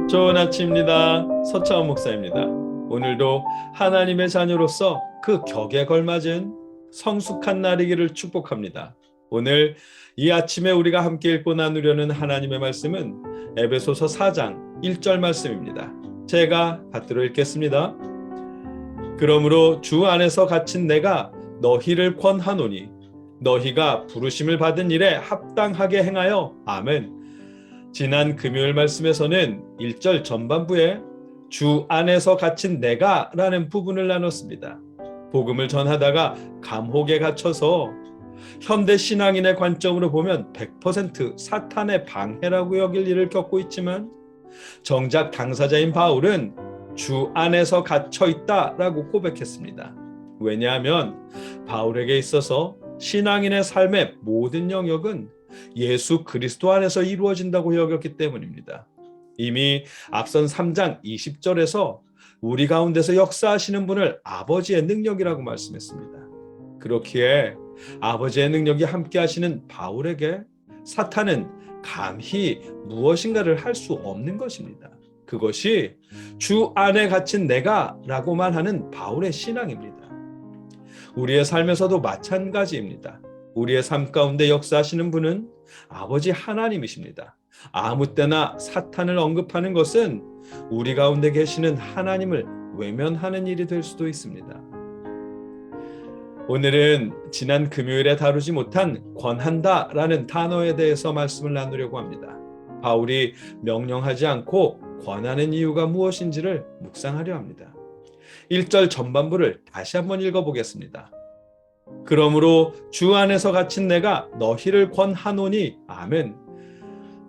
좋은 아침입니다. 서차원 목사입니다. 오늘도 하나님의 자녀로서 그 격에 걸맞은 성숙한 날이기를 축복합니다. 오늘 이 아침에 우리가 함께 읽고 나누려는 하나님의 말씀은 에베소서 4장 1절 말씀입니다. 제가 받들어 읽겠습니다. 그러므로 주 안에서 갇힌 내가 너희를 권하노니 너희가 부르심을 받은 일에 합당하게 행하여 아멘. 지난 금요일 말씀에서는 1절 전반부에 주 안에서 갇힌 내가 라는 부분을 나눴습니다. 복음을 전하다가 감옥에 갇혀서 현대 신앙인의 관점으로 보면 100% 사탄의 방해라고 여길 일을 겪고 있지만 정작 당사자인 바울은 주 안에서 갇혀 있다라고 고백했습니다. 왜냐하면 바울에게 있어서 신앙인의 삶의 모든 영역은 예수 그리스도 안에서 이루어진다고 여겼기 때문입니다. 이미 앞선 3장 20절에서 우리 가운데서 역사하시는 분을 아버지의 능력이라고 말씀했습니다. 그렇기에 아버지의 능력이 함께 하시는 바울에게 사탄은 감히 무엇인가를 할 수 없는 것입니다. 그것이 주 안에 갇힌 내가라고만 하는 바울의 신앙입니다. 우리의 삶에서도 마찬가지입니다. 우리의 삶 가운데 역사하시는 분은 아버지 하나님이십니다. 아무 때나 사탄을 언급하는 것은 우리 가운데 계시는 하나님을 외면하는 일이 될 수도 있습니다. 오늘은 지난 금요일에 다루지 못한 권한다라는 단어에 대해서 말씀을 나누려고 합니다. 바울이 명령하지 않고 권하는 이유가 무엇인지를 묵상하려 합니다. 1절 전반부를 다시 한번 읽어보겠습니다. 그러므로 주 안에서 갇힌 내가 너희를 권하노니 아멘.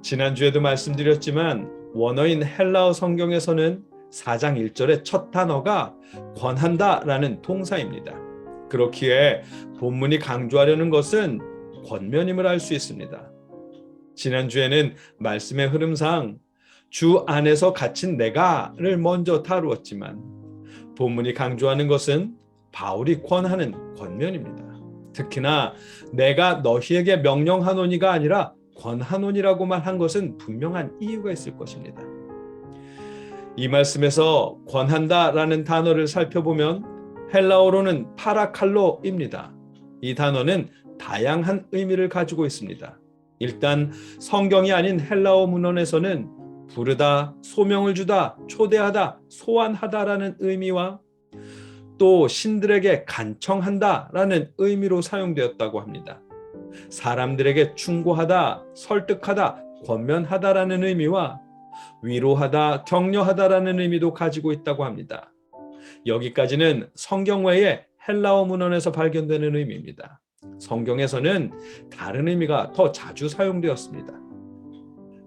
지난주에도 말씀드렸지만 원어인 헬라어 성경에서는 4장 1절의 첫 단어가 권한다라는 동사입니다. 그렇기에 본문이 강조하려는 것은 권면임을 알 수 있습니다. 지난주에는 말씀의 흐름상 주 안에서 갇힌 내가를 먼저 다루었지만 본문이 강조하는 것은 바울이 권하는 권면입니다. 특히나 내가 너희에게 명령하노니가 아니라 권하노니라고만 한 것은 분명한 이유가 있을 것입니다. 이 말씀에서 권한다라는 단어를 살펴보면 헬라어로는 파라칼로입니다. 이 단어는 다양한 의미를 가지고 있습니다. 일단 성경이 아닌 헬라어 문헌에서는 부르다, 소명을 주다, 초대하다, 소환하다라는 의미와 또 신들에게 간청한다라는 의미로 사용되었다고 합니다. 사람들에게 충고하다, 설득하다, 권면하다라는 의미와 위로하다, 격려하다라는 의미도 가지고 있다고 합니다. 여기까지는 성경 외에 헬라어 문헌에서 발견되는 의미입니다. 성경에서는 다른 의미가 더 자주 사용되었습니다.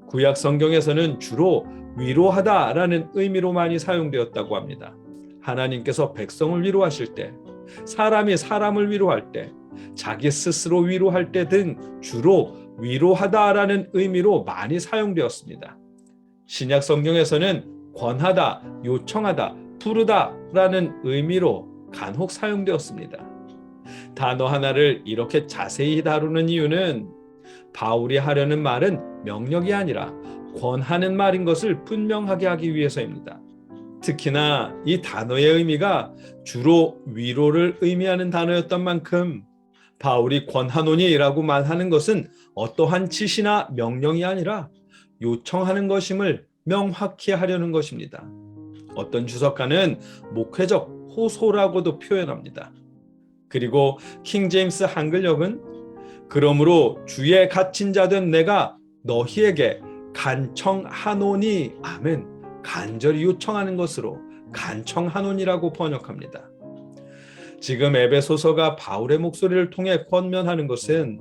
구약 성경에서는 주로 위로하다라는 의미로 많이 사용되었다고 합니다. 하나님께서 백성을 위로하실 때, 사람이 사람을 위로할 때, 자기 스스로 위로할 때 등 주로 위로하다라는 의미로 많이 사용되었습니다. 신약 성경에서는 권하다, 요청하다, 부르다라는 의미로 간혹 사용되었습니다. 단어 하나를 이렇게 자세히 다루는 이유는 바울이 하려는 말은 명령이 아니라 권하는 말인 것을 분명하게 하기 위해서입니다. 특히나 이 단어의 의미가 주로 위로를 의미하는 단어였던 만큼 바울이 권하노니라고 말하는 것은 어떠한 지시나 명령이 아니라 요청하는 것임을 명확히 하려는 것입니다. 어떤 주석가는 목회적 호소라고도 표현합니다. 그리고 킹제임스 한글역은 그러므로 주의 갇힌 자 된 내가 너희에게 간청하노니 아멘, 간절히 요청하는 것으로 간청하노니라고 번역합니다. 지금 에베소서가 바울의 목소리를 통해 권면하는 것은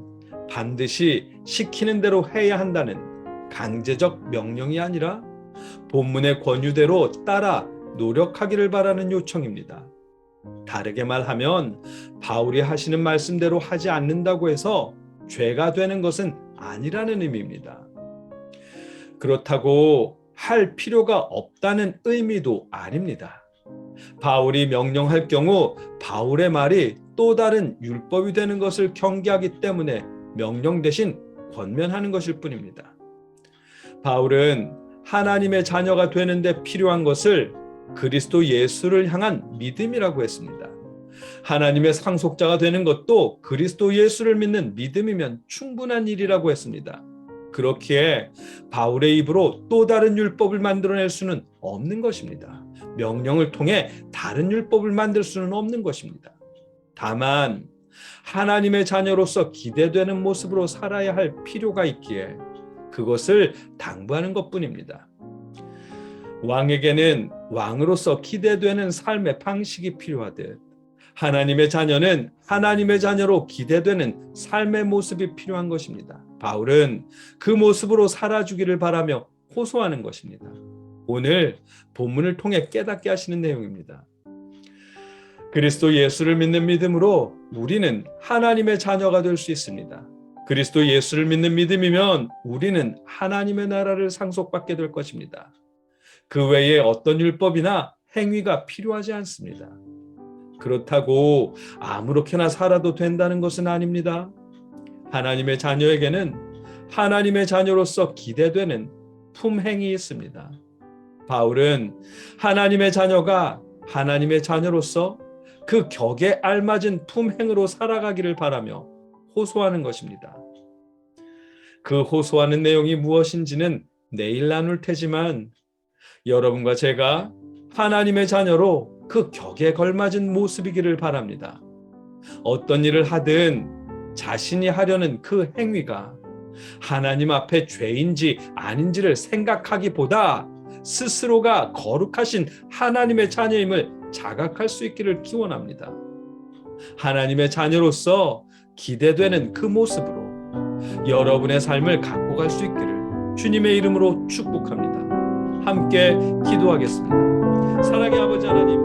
반드시 시키는 대로 해야 한다는 강제적 명령이 아니라 본문의 권유대로 따라 노력하기를 바라는 요청입니다. 다르게 말하면 바울이 하시는 말씀대로 하지 않는다고 해서 죄가 되는 것은 아니라는 의미입니다. 그렇다고 할 필요가 없다는 의미도 아닙니다. 바울이 명령할 경우 바울의 말이 또 다른 율법이 되는 것을 경계하기 때문에 명령 대신 권면하는 것일 뿐입니다. 바울은 하나님의 자녀가 되는데 필요한 것을 그리스도 예수를 향한 믿음이라고 했습니다. 하나님의 상속자가 되는 것도 그리스도 예수를 믿는 믿음이면 충분한 일이라고 했습니다. 그렇기에 바울의 입으로 또 다른 율법을 만들어낼 수는 없는 것입니다. 명령을 통해 다른 율법을 만들 수는 없는 것입니다. 다만 하나님의 자녀로서 기대되는 모습으로 살아야 할 필요가 있기에 그것을 당부하는 것뿐입니다. 왕에게는 왕으로서 기대되는 삶의 방식이 필요하듯 하나님의 자녀는 하나님의 자녀로 기대되는 삶의 모습이 필요한 것입니다. 바울은 그 모습으로 살아주기를 바라며 호소하는 것입니다. 오늘 본문을 통해 깨닫게 하시는 내용입니다. 그리스도 예수를 믿는 믿음으로 우리는 하나님의 자녀가 될 수 있습니다. 그리스도 예수를 믿는 믿음이면 우리는 하나님의 나라를 상속받게 될 것입니다. 그 외에 어떤 율법이나 행위가 필요하지 않습니다. 그렇다고 아무렇게나 살아도 된다는 것은 아닙니다. 하나님의 자녀에게는 하나님의 자녀로서 기대되는 품행이 있습니다. 바울은 하나님의 자녀가 하나님의 자녀로서 그 격에 알맞은 품행으로 살아가기를 바라며 호소하는 것입니다. 그 호소하는 내용이 무엇인지는 내일 나눌 테지만 여러분과 제가 하나님의 자녀로 그 격에 걸맞은 모습이기를 바랍니다. 어떤 일을 하든 자신이 하려는 그 행위가 하나님 앞에 죄인지 아닌지를 생각하기보다 스스로가 거룩하신 하나님의 자녀임을 자각할 수 있기를 기원합니다. 하나님의 자녀로서 기대되는 그 모습으로 여러분의 삶을 갖고 갈 수 있기를 주님의 이름으로 축복합니다. 함께 기도하겠습니다. 사랑의 아버지 하나님,